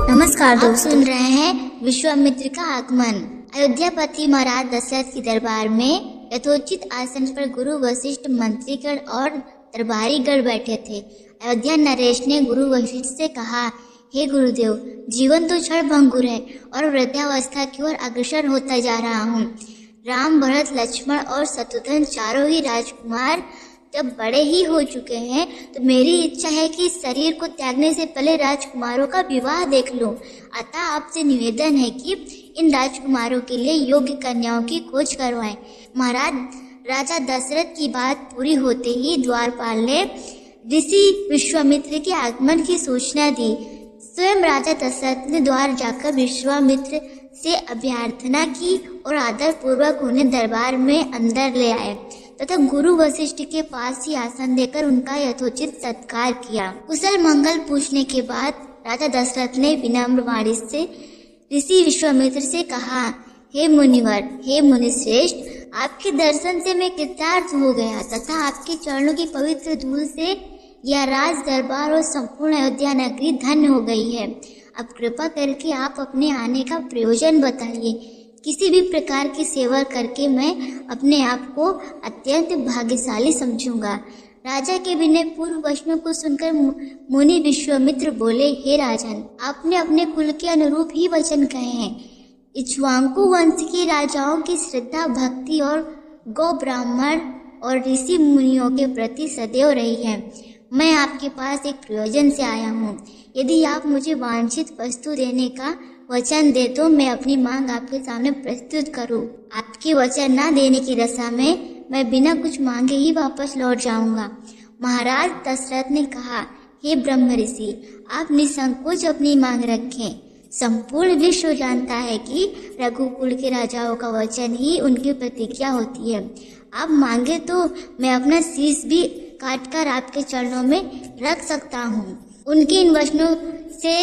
नमस्कार दोस्तों, सुन रहे हैं विश्वामित्र का आगमन। अयोध्यापति महाराज दशरथ के दरबार में यथोचित आसन पर गुरु वशिष्ठ, मंत्रीगण और दरबारीगण बैठे थे। अयोध्या नरेश ने गुरु वशिष्ठ से कहा, हे गुरुदेव, जीवन तो क्षण भंगुर है और वृद्धावस्था की ओर अग्रसर होता जा रहा हूँ। राम, भरत, लक्ष्मण और शत्रुघ्न चारों ही राजकुमार जब बड़े ही हो चुके हैं तो मेरी इच्छा है कि शरीर को त्यागने से पहले राजकुमारों का विवाह देख लूं। अतः आपसे निवेदन है कि इन राजकुमारों के लिए योग्य कन्याओं की खोज करवाएं। महाराज राजा दशरथ की बात पूरी होते ही द्वारपाल ने ऋषि विश्वामित्र के आगमन की सूचना दी। स्वयं राजा दशरथ ने द्वार जाकर विश्वामित्र से अभ्यर्थना की और आदर पूर्वक उन्हें दरबार में अंदर ले आए तथा गुरु वशिष्ठ के पास ही आसन देकर उनका यथोचित सत्कार किया। कुशल मंगल पूछने के बाद राजा दशरथ ने विनम्र वाणी से ऋषि विश्वामित्र से कहा, हे मुनिवर, हे मुनिश्रेष्ठ, आपके दर्शन से मैं कृतार्थ हो गया तथा आपके चरणों की पवित्र धूल से यह राज दरबार और संपूर्ण अयोध्या नगरी धन्य हो गई है। अब कृपा करके आप अपने आने का प्रयोजन बताइए। किसी भी प्रकार की सेवा करके मैं अपने आप को अत्यंत भाग्यशाली समझूंगा। राजा के विनय पूर्व वचनों को सुनकर मुनि विश्वामित्र बोले, हे राजन, आपने अपने कुल के अनुरूप ही वचन कहे हैं। इक्ष्वाकु वंश के राजाओं की श्रद्धा, भक्ति और गौ ब्राह्मण और ऋषि मुनियों के प्रति सदैव रही है। मैं आपके पास एक प्रयोजन से आया हूँ। यदि आप मुझे वांछित वस्तु देने का वचन दे तो मैं अपनी मांग आपके सामने प्रस्तुत करूं। आपके वचन न देने की दशा में मैं बिना कुछ मांगे ही वापस लौट जाऊंगा। महाराज दशरथ ने कहा, हे ब्रह्म ऋषि, आप निसंकोच अपनी मांग रखें। संपूर्ण विश्व जानता है कि रघुकुल के राजाओं का वचन ही उनकी प्रतिज्ञा होती है। आप मांगे तो मैं अपना शीश भी काटकर आपके चरणों में रख सकता हूँ। उनके इन वचनों से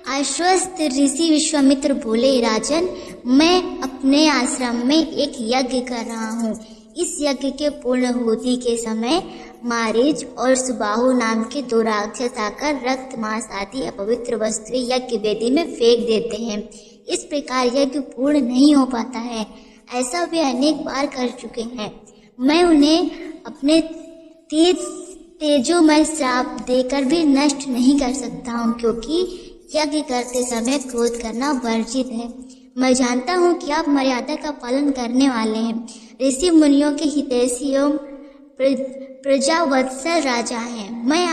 आश्वस्त ऋषि विश्वामित्र बोले, राजन, मैं अपने आश्रम में एक यज्ञ कर रहा हूँ। इस यज्ञ के पूर्णाहुति के समय मारीच और सुबाहु नाम के दो राक्षस आकर रक्त, मांस आदि अपवित्र वस्तुएं यज्ञ वेदी में फेंक देते हैं। इस प्रकार यज्ञ पूर्ण नहीं हो पाता है। ऐसा वे अनेक बार कर चुके हैं। मैं उन्हें अपने तेजोमय श्राप देकर भी नष्ट नहीं कर सकता हूँ, क्योंकि यज्ञ करते समय क्रोध करना वर्जित है। मैं जानता हूँ कि आप मर्यादा का पालन करने वाले हैं, ऋषि मुनियों के हितैषी एवं प्रजावत्सल राजा हैं। मैं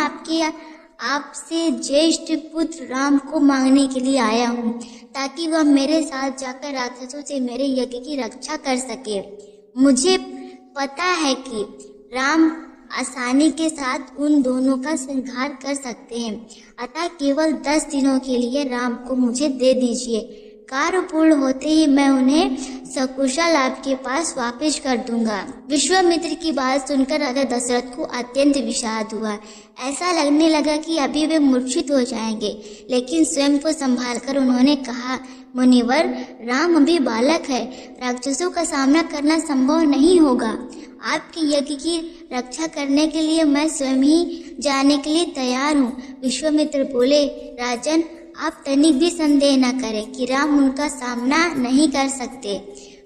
आपसे ज्येष्ठ पुत्र राम को मांगने के लिए आया हूँ, ताकि वह मेरे साथ जाकर राक्षसों से मेरे यज्ञ की रक्षा कर सके। मुझे पता है कि राम आसानी के साथ उन दोनों का संहार कर सकते हैं। अतः केवल 10 दिनों के लिए राम को मुझे दे दीजिए। कार्य पूर्ण होते ही मैं उन्हें सकुशल आपके पास वापस कर दूंगा। विश्वामित्र की बात सुनकर राजा दशरथ को अत्यंत विषाद हुआ। ऐसा लगने लगा कि अभी वे मूर्छित हो जाएंगे, लेकिन स्वयं को संभालकर उन्होंने कहा, मुनिवर, राम अभी बालक है, राक्षसों का सामना करना संभव नहीं होगा। आपके यज्ञ की रक्षा करने के लिए मैं स्वयं ही जाने के लिए तैयार हूँ। विश्वामित्र बोले, राजन, आप तनिक भी संदेह न करें कि राम उनका सामना नहीं कर सकते।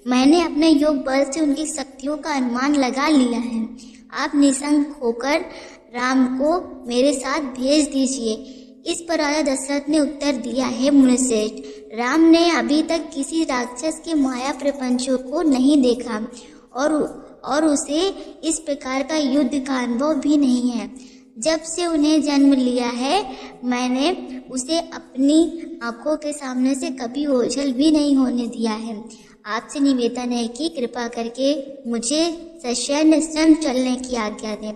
मैंने अपने योग बल से उनकी शक्तियों का अनुमान लगा लिया है। आप निसंक होकर राम को मेरे साथ भेज दीजिए। इस पर राजा दशरथ ने उत्तर दिया, हे मुनिश्रेष्ठ, राम ने अभी तक किसी राक्षस के माया प्रपंचों को नहीं देखा और उसे इस प्रकार का युद्ध का अनुभव भी नहीं है। जब से उन्हें जन्म लिया है, मैंने उसे अपनी आंखों के सामने से कभी ओझल भी नहीं होने दिया है। आपसे निवेदन है कि कृपा करके मुझे सशय्य संग चलने की आज्ञा दें।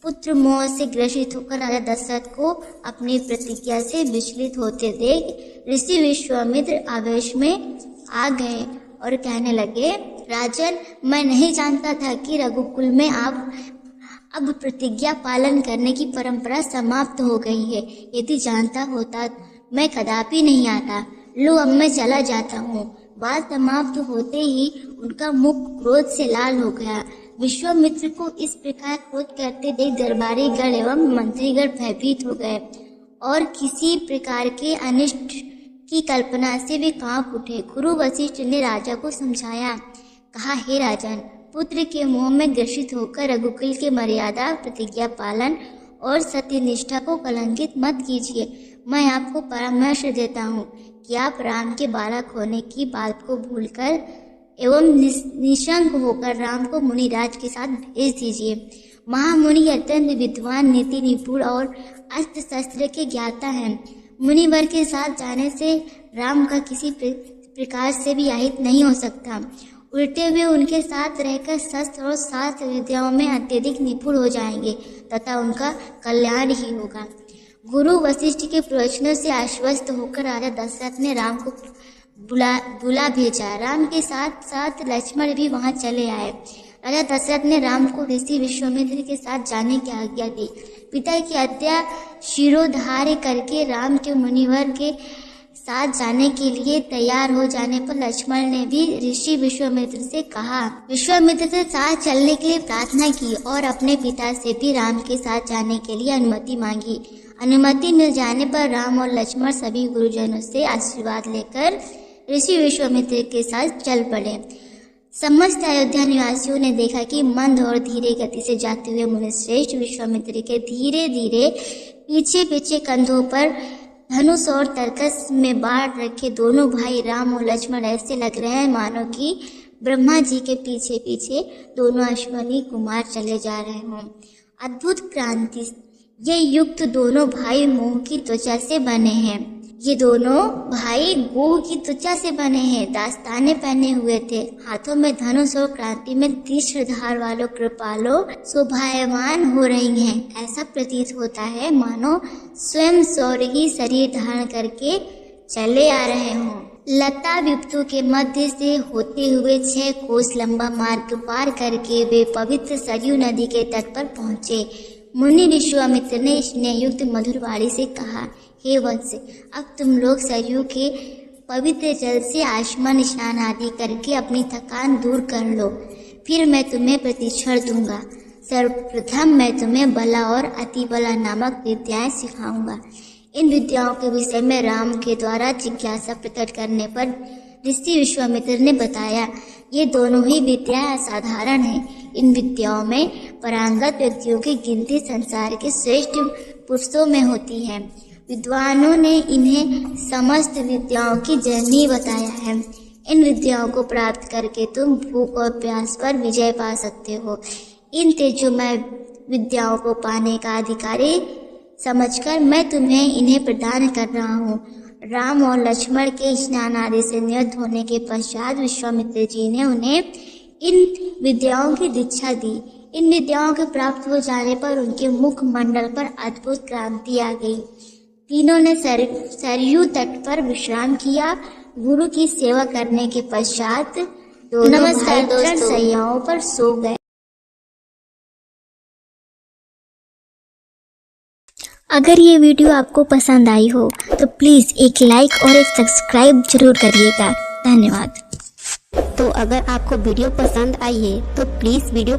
पुत्र मोह से ग्रसित होकर राजा दशरथ को अपनी प्रतिज्ञा से विचलित होते देख ऋषि विश्वामित्र आवेश में आ गए और कहने लगे, राजन, मैं नहीं जानता था कि रघुकुल में अब प्रतिज्ञा पालन करने की परंपरा समाप्त हो गई है। यदि जानता होता मैं कदापि नहीं आता। लो, अब मैं चला जाता हूँ। बात समाप्त होते ही उनका मुख क्रोध से लाल हो गया। विश्वामित्र को इस प्रकार क्रोध करते देख दरबारी गण एवं मंत्रीगण भयभीत हो गए और किसी प्रकार के अनिष्ट की कल्पना से वे कांप उठे। गुरु वशिष्ठ ने राजा को समझाया, कहा, हे राजन, पुत्र के मोह में ग्रसित होकर रघुकुल के मर्यादा, प्रतिज्ञा पालन और सत्यनिष्ठा को कलंकित मत कीजिए। मैं आपको परामर्श देता हूँ कि आप राम के बालक होने की बात को भूलकर एवं निशंक होकर राम को मुनिराज के साथ भेज दीजिए। महामुनि अत्यंत विद्वान, नीति निपुण और अस्त्र शस्त्र के ज्ञाता हैं। मुनिवर के साथ जाने से राम का किसी प्रकार से भी अहित नहीं हो सकता। उल्टे वे उनके साथ रहकर शस्त्र और शास्त्र विद्याओं में अत्यधिक निपुण हो जाएंगे तथा उनका कल्याण ही होगा। गुरु वशिष्ठ के प्रवचनों से आश्वस्त होकर राजा दशरथ ने राम को बुला भेजा। राम के साथ साथ लक्ष्मण भी वहां चले आए। राजा दशरथ ने राम को ऋषि विश्वामित्र के साथ जाने की आज्ञा दी। पिता की आज्ञा शिरोधार्य करके राम के मुनिवर के साथ जाने के लिए तैयार हो जाने पर लक्ष्मण ने भी ऋषि विश्वामित्र से कहा। विश्वामित्र से साथ चलने के लिए प्रार्थना की और अपने पिता से भी राम के साथ जाने के लिए अनुमति मांगी। अनुमति मिल जाने पर राम और लक्ष्मण सभी गुरुजनों से आशीर्वाद लेकर ऋषि विश्वामित्र के साथ चल पड़े। समस्त अयोध्या निवासियों ने देखा कि मंद और धीरे गति से जाते हुए मुनिश्रेष्ठ विश्वामित्र के धीरे धीरे पीछे पीछे कंधों पर धनुष और तरकस में बाढ़ रखे दोनों भाई राम और लक्ष्मण ऐसे लग रहे हैं मानो कि ब्रह्मा जी के पीछे पीछे दोनों अश्विनी कुमार चले जा रहे हों। अद्भुत क्रांति। ये युक्त दोनों भाई मोह की त्वचा से बने हैं। ये दोनों भाई गोह की त्वचा से बने हैं। दास्ताने पहने हुए थे। हाथों में धनुष और क्रांति में तीक्ष्ण धार वालों कृपालो शोभायमान हो रही हैं। ऐसा प्रतीत होता है मानो स्वयं सौर्य ही शरीर धारण करके चले आ रहे हों। लता विपतों के मध्य से होते हुए 6 कोस लंबा मार्ग पार करके वे पवित्र सरयू नदी के तट पर पहुंचे। मुनि विश्वामित्र ने स्नेहयुक्त मधुर वाणी से कहा, हे वत्स, अब तुम लोग सरयू के पवित्र जल से आचमन स्नान आदि करके अपनी थकान दूर कर लो, फिर मैं तुम्हें प्रतिक्षण दूंगा। सर्वप्रथम मैं तुम्हें बला और अति बला नामक विद्याएं सिखाऊंगा। इन विद्याओं के विषय में राम के द्वारा जिज्ञासा प्रकट करने पर ऋषि विश्वामित्र ने बताया, ये दोनों ही विद्याएं असाधारण हैं। इन विद्याओं में पारंगत व्यक्तियों की गिनती संसार के श्रेष्ठ पुरुषों में होती है। विद्वानों ने इन्हें समस्त विद्याओं की जननी बताया है। इन विद्याओं को प्राप्त करके तुम भूख और प्यास पर विजय पा सकते हो। इन तेजोमय विद्याओं को पाने का अधिकारी समझकर मैं तुम्हें इन्हें प्रदान कर रहा हूँ। राम और लक्ष्मण के स्नान आदि से निवृत्त होने के पश्चात विश्वामित्र जी ने उन्हें इन विद्याओं की दीक्षा दी। इन विद्याओं के प्राप्त हो जाने पर उनके मुख मंडल पर अद्भुत क्रांति आ गई। तीनों ने सरयू तट पर विश्राम किया। गुरु की सेवा करने के पश्चात दोनों भाई दोस्तों सैयाओं पर सो गए। अगर ये वीडियो आपको पसंद आई हो तो प्लीज़ एक लाइक और एक सब्सक्राइब जरूर करिएगा। धन्यवाद। तो अगर आपको वीडियो पसंद आई है तो प्लीज़ वीडियो